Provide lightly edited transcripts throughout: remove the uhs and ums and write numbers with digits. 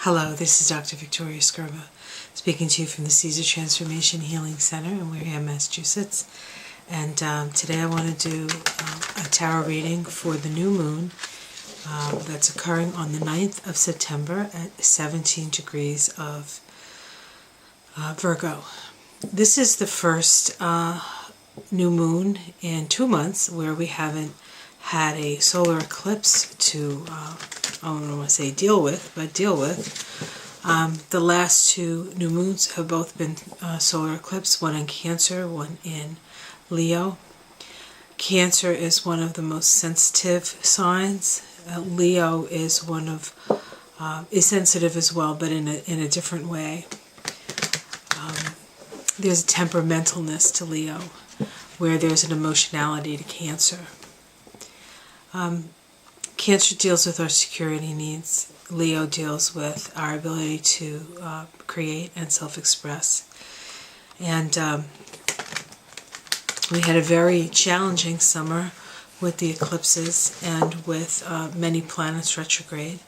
Hello, this is Dr. Victoria Skirma, speaking to you from the Caesar Transformation Healing Center in Wareham, Massachusetts. And today I want to do a tarot reading for the new moon that's occurring on the 9th of September at 17 degrees of Virgo. This is the first new moon in 2 months where we haven't had a solar eclipse to, I don't want to say deal with, but deal with. The last two new moons have both been solar eclipse, one in Cancer, one in Leo. Cancer is one of the most sensitive signs. Leo is is sensitive as well, but in a different way. There's a temperamentalness to Leo, where there's an emotionality to Cancer. Cancer deals with our security needs. Leo deals with our ability to create and self-express. And we had a very challenging summer with the eclipses and with many planets retrograde.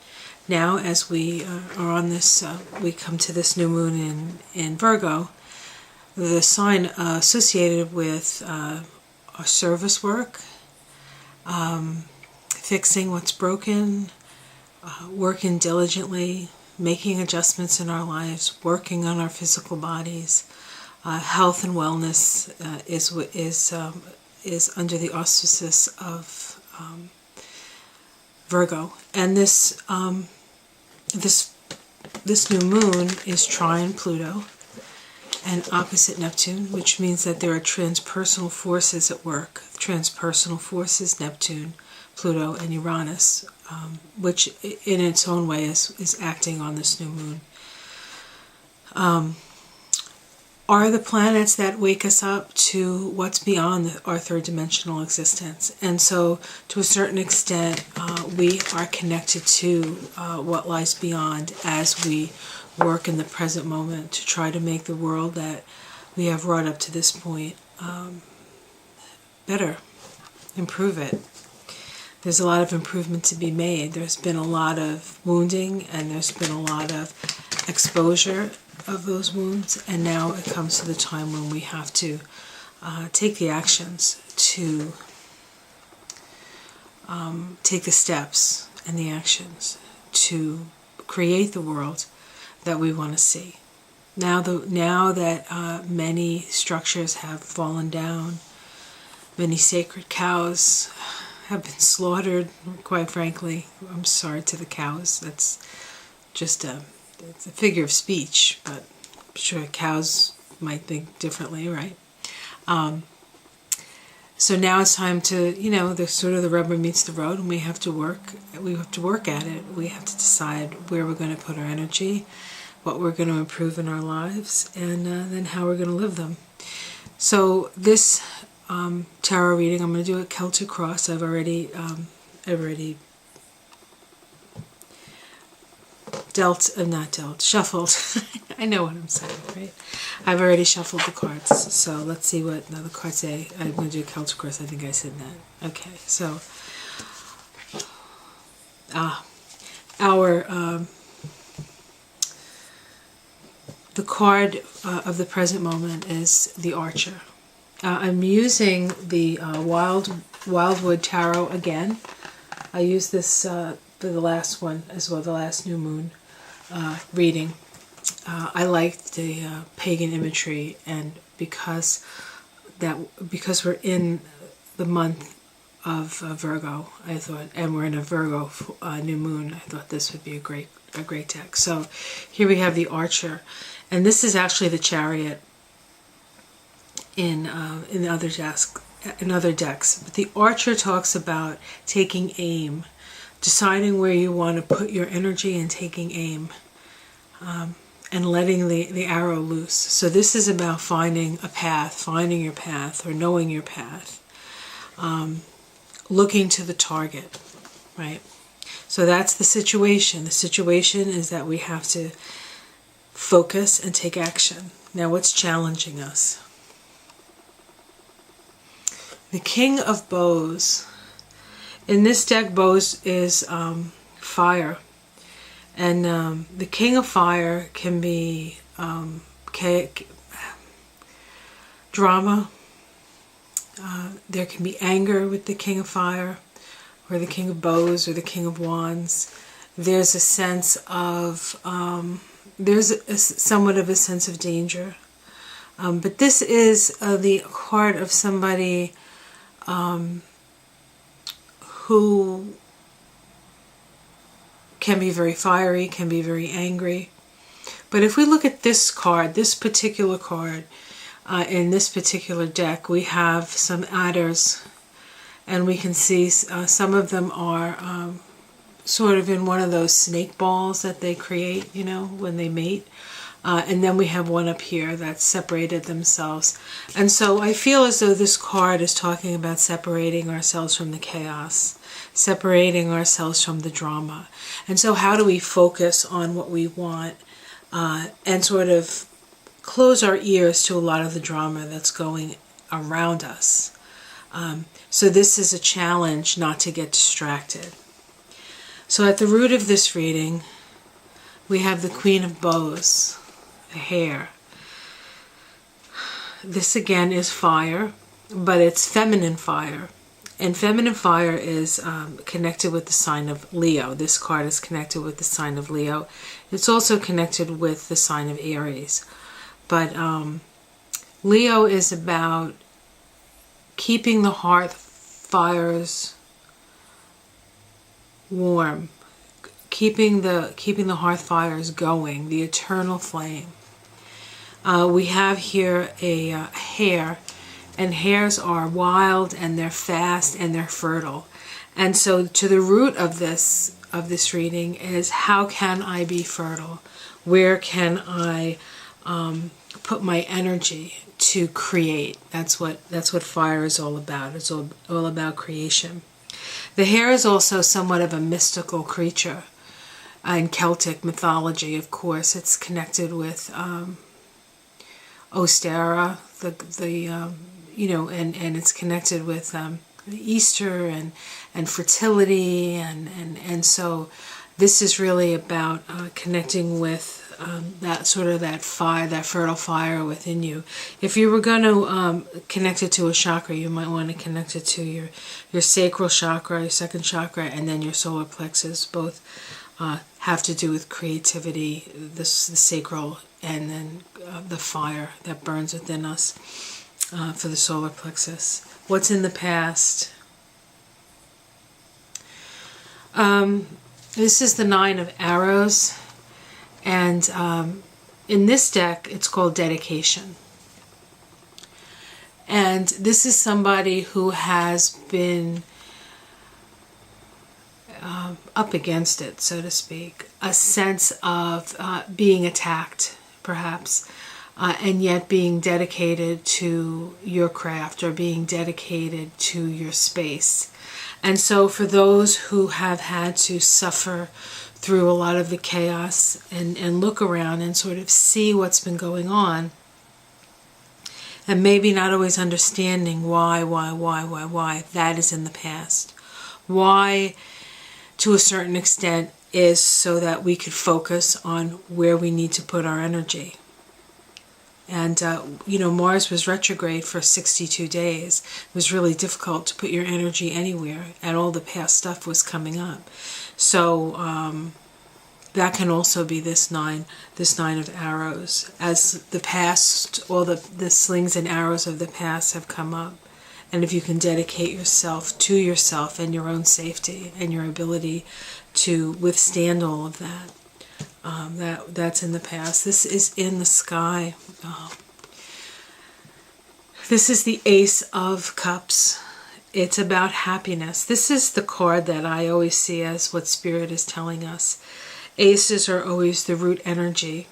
Now, as we are on this, we come to this new moon in Virgo, the sign associated with our service work, fixing what's broken, working diligently, making adjustments in our lives, working on our physical bodies. Health and wellness is under the auspices of Virgo, and this new moon is trine Pluto and opposite Neptune, which means that there are transpersonal forces at work. Transpersonal forces, Neptune, Pluto, and Uranus, which in its own way is acting on this new moon. Are the planets that wake us up to what's beyond our third dimensional existence. And so, to a certain extent, we are connected to what lies beyond as we work in the present moment to try to make the world that we have brought up to this point better, improve it. There's a lot of improvement to be made. There's been a lot of wounding, and there's been a lot of exposure of those wounds, and now it comes to the time when we have to take the actions to take the steps and the actions to create the world that we want to see. Now that many structures have fallen down, many sacred cows have been slaughtered, quite frankly. I'm sorry to the cows. That's just it's a figure of speech, but I'm sure cows might think differently, right? So now it's time to, the rubber meets the road, and we have to work at it. We have to decide where we're going to put our energy, what we're going to improve in our lives, and then how we're going to live them. So this tarot reading, I'm going to do a Celtic cross. I've already shuffled. I know what I'm saying, right? I've already shuffled the cards. So let's see what the cards say. I'm going to do a Celtic cross. I think I said that. Okay, so the card of the present moment is the Archer. I'm using the Wildwood Tarot again. I used this for the last one as well, the last new moon reading. I liked the pagan imagery, and because we're in the month of Virgo, I thought, and we're in a Virgo new moon, I thought this would be a great deck. So here we have the Archer, and this is actually the Chariot in other decks. But the Archer talks about taking aim, deciding where you want to put your energy and taking aim, and letting the arrow loose. So this is about finding a path, finding your path, or knowing your path, looking to the target, right? So that's the situation. The situation is that we have to focus and take action. Now, what's challenging us? The King of Bows. In this deck, bows is fire. And the King of Fire can be drama. There can be anger with the King of Fire, or the King of Bows, or the King of Wands. There's a sense of, somewhat of a sense of danger. But this is the card of somebody who can be very fiery, can be very angry. But if we look at this card, this particular card, in this particular deck, we have some adders, and we can see some of them are sort of in one of those snake balls that they create, you know, when they mate. And then we have one up here that's separated themselves. And so I feel as though this card is talking about separating ourselves from the chaos, separating ourselves from the drama. And so how do we focus on what we want and sort of close our ears to a lot of the drama that's going around us? So this is a challenge not to get distracted. So at the root of this reading, we have the Queen of Bows, the hare. This again is fire, but it's feminine fire. And feminine fire is connected with the sign of Leo. This card is connected with the sign of Leo. It's also connected with the sign of Aries. But Leo is about keeping the hearth fires warm, keeping the hearth fires going, the eternal flame. We have here a hare, and hares are wild, and they're fast, and they're fertile. And so to the root of this reading is, how can I be fertile? Where can I put my energy to create? That's what fire is all about. It's all about creation. The hare is also somewhat of a mystical creature. In Celtic mythology, of course, it's connected with Ostara, and it's connected with Easter and fertility, and so this is really about connecting with that fire, that fertile fire within you. If you were going to connect it to a chakra, you might want to connect it to your sacral chakra, your second chakra, and then your solar plexus. Both have to do with creativity, the sacral, and then the fire that burns within us for the solar plexus. What's in the past? This is the Nine of Arrows, and in this deck it's called Dedication. And this is somebody who has been up against it, so to speak, a sense of being attacked, perhaps, and yet being dedicated to your craft, or being dedicated to your space. And so for those who have had to suffer through a lot of the chaos and look around and sort of see what's been going on, and maybe not always understanding why, that is in the past. Why, to a certain extent, is so that we could focus on where we need to put our energy. And, Mars was retrograde for 62 days. It was really difficult to put your energy anywhere, and all the past stuff was coming up. So that can also be this nine of arrows. As the past, all the slings and arrows of the past have come up. And if you can dedicate yourself to yourself and your own safety and your ability to withstand all of that, that's in the past. This is in the sky. This is the Ace of Cups. It's about happiness. This is the card that I always see as what Spirit is telling us. Aces are always the root energy,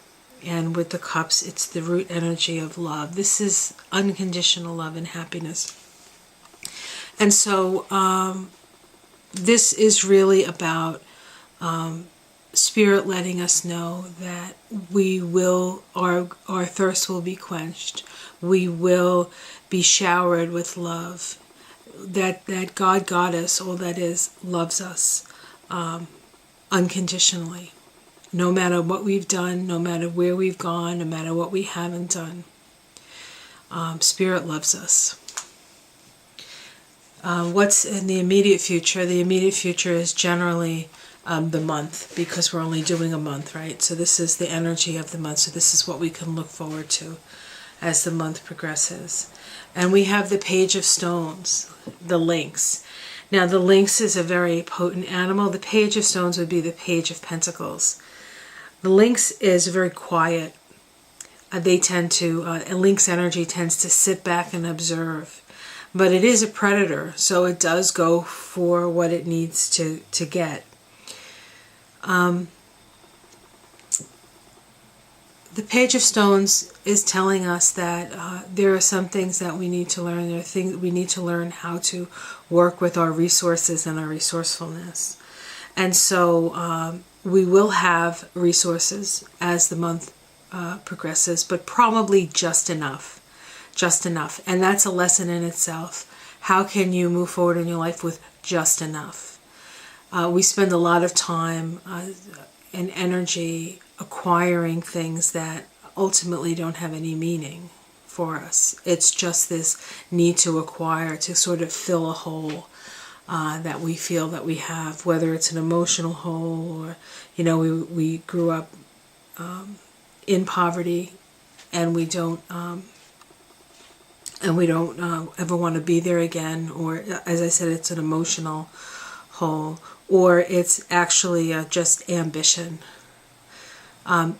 and with the cups, it's the root energy of love. This is unconditional love and happiness. And so this is really about Spirit letting us know that our thirst will be quenched. We will be showered with love. That God, Goddess, all that is, loves us unconditionally. no matter what we've done, no matter where we've gone, no matter what we haven't done. Spirit loves us. What's in the immediate future? The immediate future is generally the month, because we're only doing a month, right? So this is the energy of the month. So this is what we can look forward to as the month progresses. And we have the Page of Stones, the Lynx. Now the Lynx is a very potent animal. The Page of Stones would be the Page of Pentacles. The Lynx is very quiet. They tend to, Lynx energy tends to sit back and observe. But it is a predator, so it does go for what it needs to get. The Page of Stones is telling us that there are some things that we need to learn. There are things we need to learn how to work with our resources and our resourcefulness. And so we will have resources as the month progresses, but probably just enough. Just enough. And that's a lesson in itself. How can you move forward in your life with just enough? We spend a lot of time and energy acquiring things that ultimately don't have any meaning for us. It's just this need to acquire to sort of fill a hole that we feel that we have, whether it's an emotional hole or, we grew up in poverty and we don't ever want to be there again, or as I said, it's an emotional hole, or it's actually just ambition.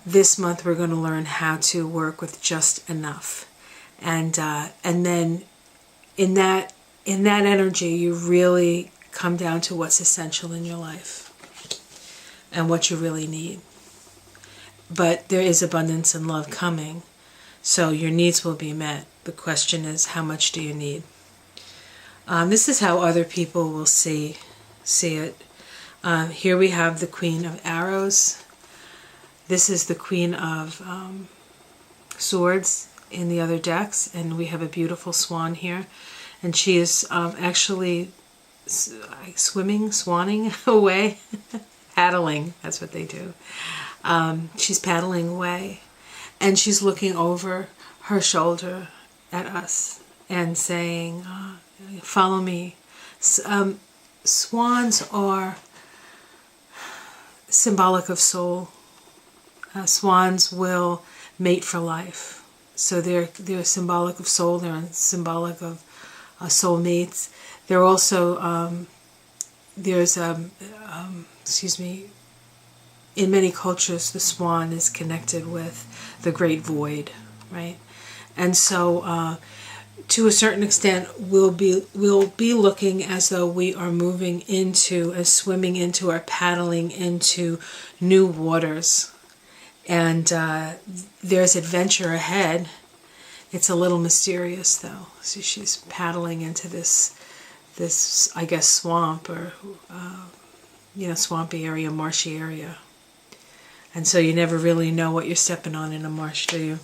This month we're going to learn how to work with just enough, and then in that energy you really come down to what's essential in your life and what you really need. But there is abundance and love coming, so your needs will be met. The question is, how much do you need? This is how other people will see it. Here we have the Queen of Arrows. This is the Queen of Swords in the other decks, and we have a beautiful swan here. And she is actually swanning away. Paddling, that's what they do. She's paddling away, and she's looking over her shoulder at us and saying, follow me. Swans are symbolic of soul. Swans will mate for life. So they're symbolic of soul, they're symbolic of soulmates. They're also, in many cultures the swan is connected with the great void, right? And so to a certain extent we'll be looking as though we are moving into, as swimming into or paddling into new waters. And there's adventure ahead. It's a little mysterious though. So she's paddling into this I guess swamp or swampy area, marshy area. And so you never really know what you're stepping on in a marsh, do you?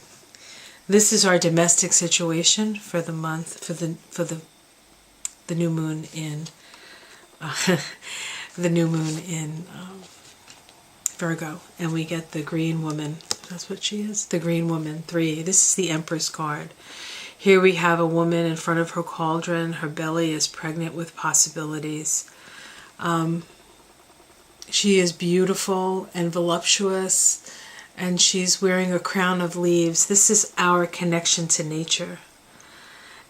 This is our domestic situation for the month, for the new moon in Virgo, and we get the Green Woman. That's what she is, the Green Woman 3. This is the Empress card. Here we have a woman in front of her cauldron. Her belly is pregnant with possibilities. She is beautiful and voluptuous, and she's wearing a crown of leaves. This is our connection to nature.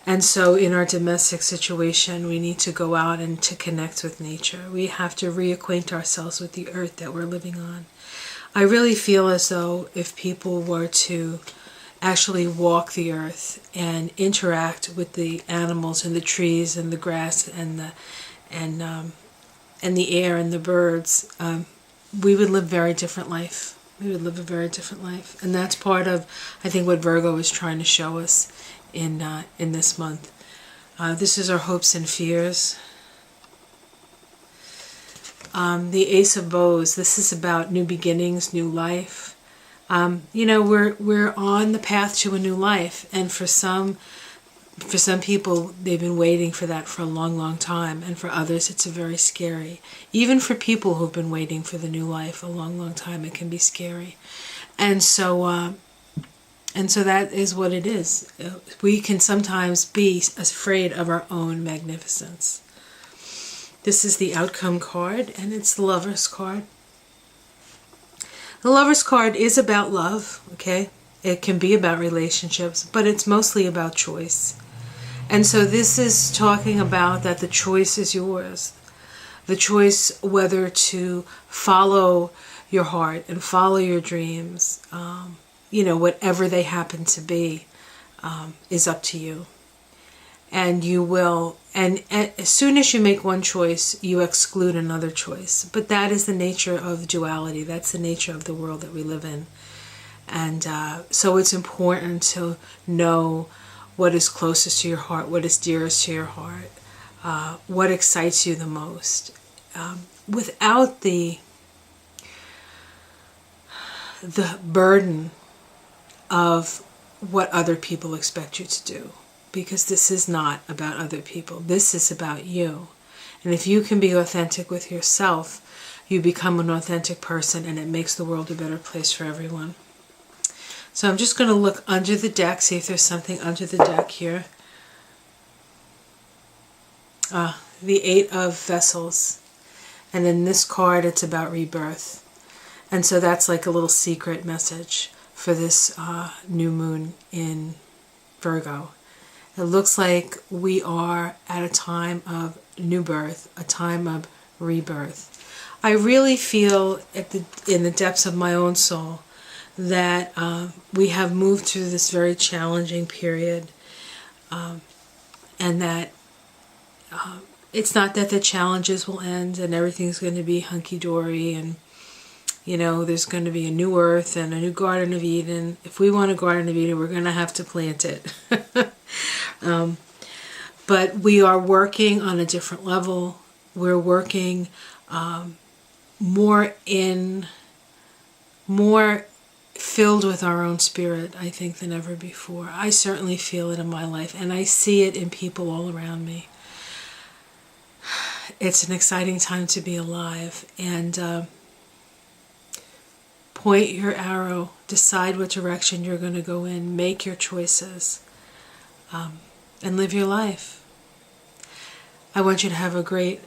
And so in our domestic situation, we need to go out and to connect with nature. We have to reacquaint ourselves with the earth that we're living on. I really feel as though if people were to actually walk the earth and interact with the animals and the trees and the grass and the air and the birds, we would live a very different life. We would live a very different life. And that's part of, I think, what Virgo is trying to show us in this month. This is our hopes and fears. The Ace of Bows, this is about new beginnings, new life. We're on the path to a new life, and for some, For some people, they've been waiting for that for a long, long time, and for others, it's very scary. Even for people who've been waiting for the new life a long, long time, it can be scary. And so that is what it is. We can sometimes be afraid of our own magnificence. This is the outcome card, and it's the Lover's card. The Lover's card is about love, okay? It can be about relationships, but it's mostly about choice. And so this is talking about that the choice is yours. The choice whether to follow your heart and follow your dreams, whatever they happen to be, is up to you. And you will, and as soon as you make one choice, you exclude another choice. But that is the nature of duality. That's the nature of the world that we live in. And so it's important to know what is closest to your heart, what is dearest to your heart, what excites you the most, without the burden of what other people expect you to do. Because this is not about other people. This is about you. And if you can be authentic with yourself, you become an authentic person, and it makes the world a better place for everyone. So I'm just going to look under the deck, see if there's something under the deck here. The Eight of Vessels. And in this card, it's about rebirth. And so that's like a little secret message for this new moon in Virgo. It looks like we are at a time of new birth, a time of rebirth. I really feel in the depths of my own soul that we have moved through this very challenging period, and that it's not that the challenges will end and everything's going to be hunky-dory and there's going to be a new earth and a new Garden of Eden. If we want a Garden of Eden, we're going to have to plant it. But we are working on a different level. We're working more filled with our own spirit, I think, than ever before. I certainly feel it in my life, and I see it in people all around me. It's an exciting time to be alive, and point your arrow, decide what direction you're going to go in, make your choices, and live your life. I want you to have a great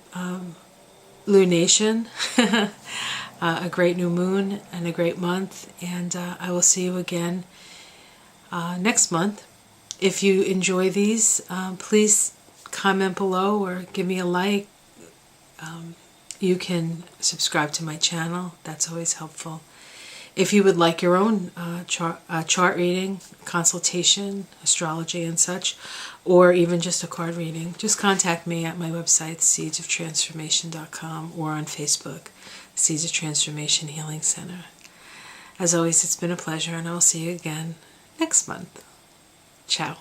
lunation, a great new moon, and a great month, and I will see you again next month. If you enjoy these, please comment below or give me a like. You can subscribe to my channel. That's always helpful. If you would like your own chart reading, consultation, astrology and such, or even just a card reading, just contact me at my website, seedsoftransformation.com, or on Facebook, Seeds of Transformation Healing Center. As always, it's been a pleasure, and I'll see you again next month. Ciao.